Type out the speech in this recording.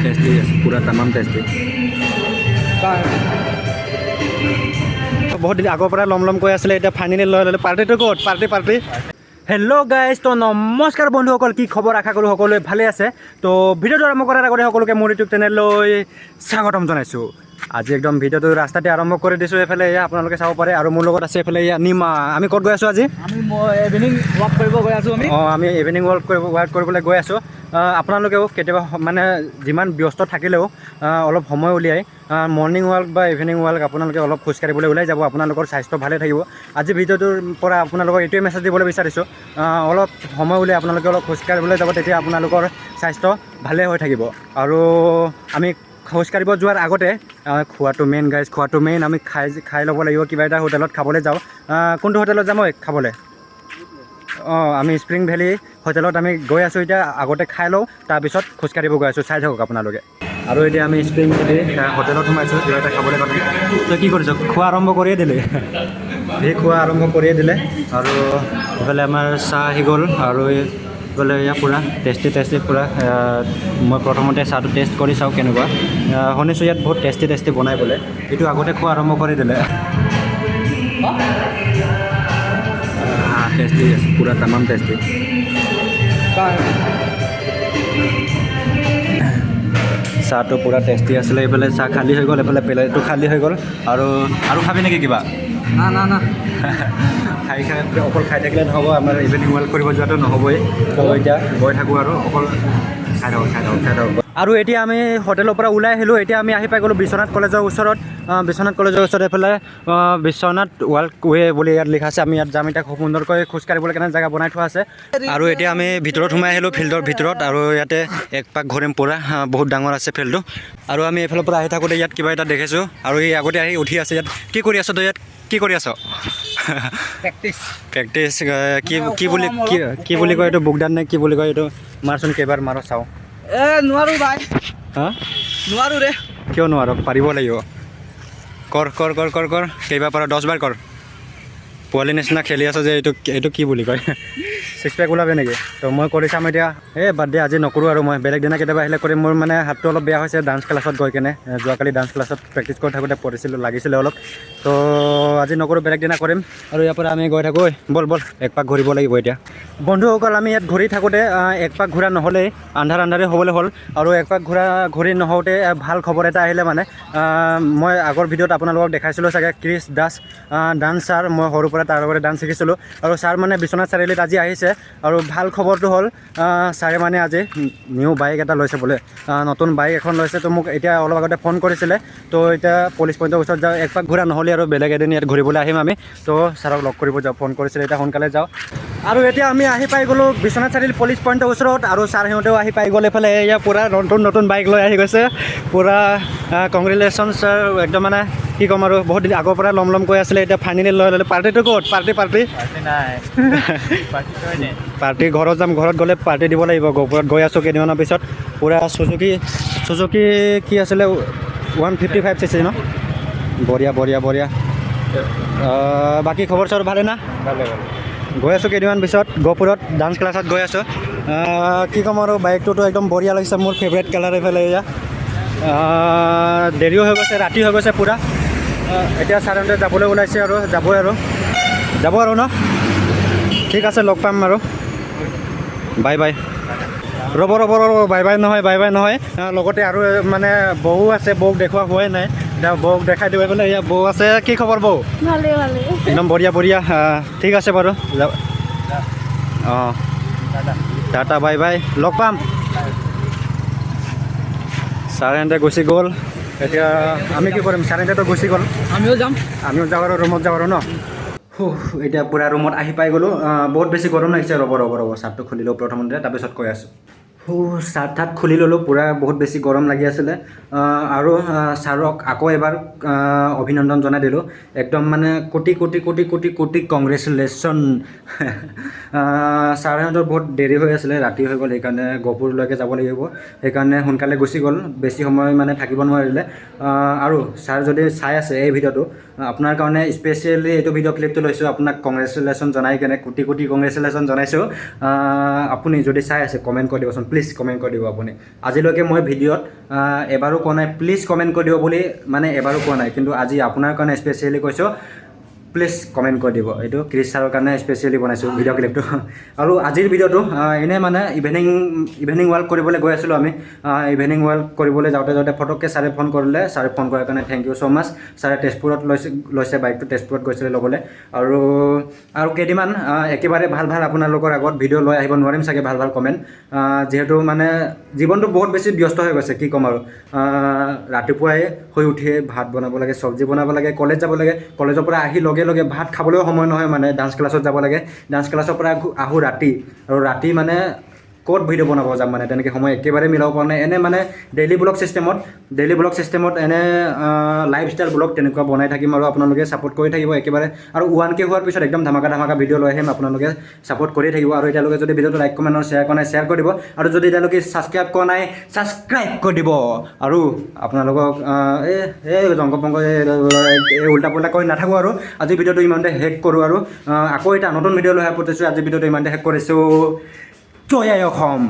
tasty पूरा तमाम tasty बहुत दिन आगৰ পৰা লম লম কৈ আছিলে এতিয়া ফাইনেলি লৈ ল'লে পাৰ্টিটো ক'ত পাৰ্টি হেল্ল' গাইজ তো নমস্কাৰ বন্ধুসকল কি খবৰ আশা কৰোঁ সকলোৱে ভালে আছে তো ভিডিঅ'টো আৰম্ভ কৰাৰ আগতে সকলোকে মোৰ ইউটিউব চেনেললৈ স্বাগতম জনাইছোঁ আজি একদম ভিডিঅ'টো ৰাস্তাতে আৰম্ভ কৰি দিছোঁ এইফালে এয়া আপোনালোকে চাব পাৰে আৰু মোৰ লগত আছে এইফালে এয়া নিমা আমি ক'ত গৈ আছোঁ আজি ইভিনিং ৱাক কৰিব গৈ আছোঁ আমি ইভিনিং ৱাক কৰিবলৈ গৈ আছোঁ আপোনালোকেও কেতিয়াবা মানে যিমান ব্যস্ত থাকিলেও অলপ সময় উলিয়াই মৰ্ণিং ৱাক বা ইভিনিং ৱাক আপোনালোকে অলপ খোজকাঢ়িবলৈ ওলাই যাব আপোনালোকৰ স্বাস্থ্য ভালে থাকিব আজি ভিডিঅ'টোৰ পৰা আপোনালোকক এইটোৱে মেছেজ দিবলৈ বিচাৰিছোঁ অলপ সময় উলিয়াই আপোনালোকে অলপ খোজকাঢ়িবলৈ যাব তেতিয়া আপোনালোকৰ স্বাস্থ্য ভালে হৈ থাকিব আৰু আমি খোজকাঢ়িব যোৱাৰ আগতে খোৱাটো মেইন গাইজ খোৱাটো মেইন আমি খাই ল'ব লাগিব কিবা এটা হোটেলত খাবলৈ যাওঁ কোনটো হোটেলত যাম খাবলৈ আমি স্প্ৰিং ভেলী হোটেলত আমি গৈ আছোঁ এতিয়া আগতে খাই লওঁ তাৰপিছত খোজকাঢ়িব গৈ আছোঁ চাই থাকক আপোনালোকে আৰু এতিয়া আমি স্প্ৰিং ভেলী হোটেলত সোমাইছোঁ কিবা এটা খাবলৈ কাৰণে তই কি কৰিছ খোৱা আৰম্ভ কৰিয়ে দিলে সেই খোৱা আৰম্ভ কৰিয়ে দিলে আৰু এইফালে আমাৰ চাহ আহি গ'ল আৰু এইফালে এয়া পূৰা টেষ্টি পূৰা মই প্ৰথমতে চাহটো টেষ্ট কৰি চাওঁ কেনেকুৱা শুনিছোঁ ইয়াত বহুত টেষ্টি বনাই বোলে এইটো আগতে খোৱা আৰম্ভ কৰি দিলে टेस्टी पूरा तमाम टेस्टी চাহটো পূৰা টেষ্টি আছিলে এইফালে চাহ খালী হৈ গ'ল এইফালে প্লেটটো খালী হৈ গ'ল আৰু খাবি নেকি কিবা না খাই অকল খাই থাকিলে নহ'ব আমাৰ ইভিনিং ৱাক কৰিব যোৱাটো নহ'বই তো এতিয়া গৈ থাকোঁ আৰু অকল চাই থাকক আৰু এতিয়া আমি হোটেলৰ পৰা ওলাই আহিলোঁ এতিয়া আমি আহি পাই গ'লোঁ বিশ্বনাথ কলেজৰ ওচৰত এইফালে বিশ্বনাথ ৱাক ৱে বুলি ইয়াত লিখা আছে আমি ইয়াত যাম এতিয়া খুব সুন্দৰকৈ খোজকাঢ়িবলৈ কাৰণে জেগা বনাই থোৱা আছে আৰু এতিয়া আমি ভিতৰত সোমাই আহিলোঁ ফিল্ডৰ ভিতৰত আৰু ইয়াতে এক পাক ঘূৰিম পূৰা বহুত ডাঙৰ আছে ফিল্ডটো আৰু আমি এইফালৰ পৰা আহি থাকোঁতে ইয়াত কিবা এটা দেখিছোঁ আৰু এই আগতে আহি উঠি আছে ইয়াত কি কৰি আছ তই ইয়াত কি কৰি আছ প্ৰেক্টিছ কি বুলি কয় এইটো বুকডান নে কি বুলি কয় এইটো মাৰচোন কেইবাৰ মাৰো চাওঁ নোৱাৰোঁ ভাই নোৱাৰোঁ ৰে কিয় নোৱাৰো পাৰিব লাগিব কৰ কেইবাৰ পাৰ 10 বাৰ কৰ পোৱালি নিচিনা খেলি আছ যে এইটো কি বুলি কয় ছিক্স পেক ওলাবে নেকি তো মই কৰি চাম এতিয়া বাদ দে আজি নকৰোঁ আৰু মই বেলেগ দিনা কেতিয়াবা আহিলে কৰিম মোৰ মানে হাতটো অলপ বেয়া হৈছে ডান্স ক্লাছত গৈ কেনে যোৱাকালি ডান্স ক্লাছত প্ৰেক্টিছ কৰি থাকোঁতে লাগিছিলে অলপ তো আজি নকৰোঁ বেলেগ দিনা কৰিম আৰু ইয়াৰ পৰা আমি গৈ থাকোঁ বল এক পাক ঘূৰিব লাগিব এতিয়া বন্ধুসকল আমি ইয়াত ঘূৰি থাকোঁতে এক পাক ঘূৰা নহ'লেই আন্ধাৰে হ'বলৈ হ'ল আৰু এক পাক ঘূৰি নহওঁতে ভাল খবৰ এটা আহিলে মানে মই আগৰ ভিডিঅ'ত আপোনালোকক দেখাইছিলোঁ চাগে ক্ৰিছ দাস ডান্সাৰ মই সৰুৰ পৰা তাৰ লগতে ডান্স শিকিছিলোঁ আৰু ছাৰ মানে বিশ্বনাথ চাৰিআলিত আজি আহিছে আৰু ভাল খবৰটো হ'ল ছাৰে মানে আজি নিউ বাইক এটা লৈছে বোলে নতুন বাইক এখন লৈছে তো মোক এতিয়া অলপ আগতে ফোন কৰিছিলে তো এতিয়া পুলিচ পইণ্টৰ ওচৰত যাওঁ এক পাক ঘূৰা নহ'লে আৰু বেলেগ এদিন ইয়াত ঘূৰিবলৈ আহিম আমি তো ছাৰক লগ কৰিব যাওঁ ফোন কৰিছিলে এতিয়া সোনকালে যাওঁ আৰু এতিয়া আমি আহি পাই গ'লোঁ বিশ্বনাথ চাৰিআলি পুলিচ পইণ্টৰ ওচৰত আৰু ছাৰ সিহঁতেও আহি পাই গ'ল এইফালে এয়া পূৰা নতুন বাইক লৈ আহি গৈছে পূৰা কংগ্ৰেচুলেশ্যন ছাৰ একদম মানে কি ক'ম আৰু বহুত দিন আগৰ পৰা লম কৈ আছিলে এতিয়া ফাইনেলি লৈ ল'লে পাৰ্টিটো ক'ত পাৰ্টি নাই পাৰ্টি ঘৰত যাম ঘৰত গ'লে পাৰ্টি দিব লাগিব গহপুৰত গৈ আছোঁ কেইদিনমানৰ পিছত পূৰা চুজুকি কি আছিলে 155 চিচি ন বঢ়িয়া বাকী খবৰ চবৰ ভালে না ভালে গৈ আছোঁ কেইদিনমান পিছত গহপুৰত ডান্স ক্লাছত গৈ আছোঁ কি ক'ম আৰু বাইকটোতো একদম বঢ়িয়া লাগিছে মোৰ ফেভৰেট কালাৰ এইফালে এয়া দেৰিও হৈ গৈছে ৰাতি হৈ গৈছে পূৰা এতিয়া চাৰে যাবলৈ ওলাইছে আৰু যাব আৰু ন ঠিক আছে লগ পাম আৰু বাই ৰ'ব বাই নহয় লগতে আৰু মানে বৌ আছে বৌক দেখুওৱা হোৱাই নাই এতিয়া বৌক দেখাই দিব বোলে এয়া বৌ আছে কি খবৰ বৌ ভালে একদম বঢ়িয়া ঠিক আছে বাৰু টাটা বাই লগ পাম চাৰেণ্টে গুচি গ'ল এতিয়া আমি কি কৰিম চাৰেণ্টেতো গুচি গ'ল আমিও যাওঁ আৰু ৰুমত যাওঁ আৰু ন এতিয়া পূৰা ৰুমত আহি পাই গ'লোঁ বহুত বেছি গৰম লাগিছে ৰ'ব চাৰ্টটো খুলি লওঁ প্ৰথমতে তাৰপিছত কৈ আছোঁ চাৰ্ট খুলি ল'লোঁ পূৰা বহুত বেছি গৰম লাগি আছিলে আৰু ছাৰক আকৌ এবাৰ অভিনন্দন জনাই দিলোঁ একদম মানে কোটি কংগ্ৰেচুলেশ্যন ছাৰহঁতৰ বহুত দেৰি হৈ আছিলে ৰাতি হৈ গ'ল সেইকাৰণে গহপুৰলৈকে যাব লাগিব সেইকাৰণে সোনকালে গুচি গ'ল বেছি সময় মানে থাকিব নোৱাৰিলে আৰু ছাৰ যদি চাই আছে এই ভিডিঅ'টো আপোনাৰ কাৰণে স্পেচিয়েলি এইটো ভিডিঅ' ক্লিপটো লৈছোঁ আপোনাক কংগ্ৰেচুলেশ্যন জনাই কেনে কোটি কংগ্ৰেচুলেশ্যন জনাইছোঁ আপুনি যদি চাই আছে কমেণ্ট কৰি দিবচোন প্লিজ কমেণ্ট কৰি দিব আপুনি আজিলৈকে মই ভিডিঅ'ত এবাৰো কোৱা নাই প্লিজ কমেণ্ট কৰি দিব বুলি মানে এবাৰো কোৱা নাই কিন্তু আজি আপোনাৰ কাৰণে স্পেচিয়েলি কৈছোঁ প্লিজ কমেণ্ট কৰি দিব এইটো ক্ৰিছ ছাৰৰ কাৰণে স্পেচিয়েলি বনাইছোঁ ভিডিঅ' ক্লিপটো আৰু আজিৰ ভিডিঅ'টো এনেই মানে ইভিনিং ৱাক কৰিবলৈ গৈ আছিলোঁ আমি ইভিনিং ৱাক কৰিবলৈ যাওঁতে ফটককৈ ছাৰে ফোন কৰিলে ছাৰে ফোন কৰাৰ কাৰণে থেংক ইউ ছ' মাছ ছাৰে তেজপুৰত লৈছে বাইকটো তেজপুৰত গৈছিলে ল'বলৈ আৰু কেইদিনমান একেবাৰে ভাল আপোনালোকৰ আগত ভিডিঅ' লৈ আহিব নোৱাৰিম চাগে ভাল কমেণ্ট যিহেতু মানে জীৱনটো বহুত বেছি ব্যস্ত হৈ গৈছে কি ক'ম আৰু ৰাতিপুৱাই শুই উঠিয়ে ভাত বনাব লাগে চব্জি বনাব লাগে কলেজ যাব লাগে কলেজৰ পৰা আহি লগে ভাত খাবলৈও সময় নহয় মানে ডান্স ক্লাছত যাব লাগে ডান্স ক্লাছৰ পৰা আহোঁ ৰাতি আৰু ৰাতি মানে ক'ত ভিডিঅ' বনাব যাম মানে তেনেকৈ সময় একেবাৰে মিলাব পৰা নাই এনে মানে ডেইলি ব্লগ ছিষ্টেমত এনে লাইফষ্টাইল ব্লগ তেনেকুৱা বনাই থাকিম আৰু আপোনালোকে ছাপোৰ্ট কৰি থাকিব একেবাৰে আৰু 1K হোৱাৰ পিছত একদম ধামাকা ভিডিঅ' লৈ আহিম আপোনালোকে ছাপোৰ্ট কৰি থাকিব আৰু এতিয়ালৈকে যদি ভিডিঅ'টো লাইক কমেণ্ট আৰু শ্বেয়াৰ কৰা নাই শ্বেয়াৰ কৰি দিব আৰু যদি এতিয়ালৈকে ছাবস্ক্ৰাইব কৰা নাই ছাবস্ক্ৰাইব কৰি দিব আৰু আপোনালোকক এই জংগ পংগ এই উল্টা পুল্টা কৰি নাথাকোঁ আৰু আজি ভিডিঅ'টো ইমানতে শেষ কৰোঁ আৰু আকৌ এটা নতুন ভিডিঅ' লৈ আহি পঠিয়াইছোঁ আজি ভিডিঅ'টো ইমানতে শেষ কৰিছোঁ জয় আই অসম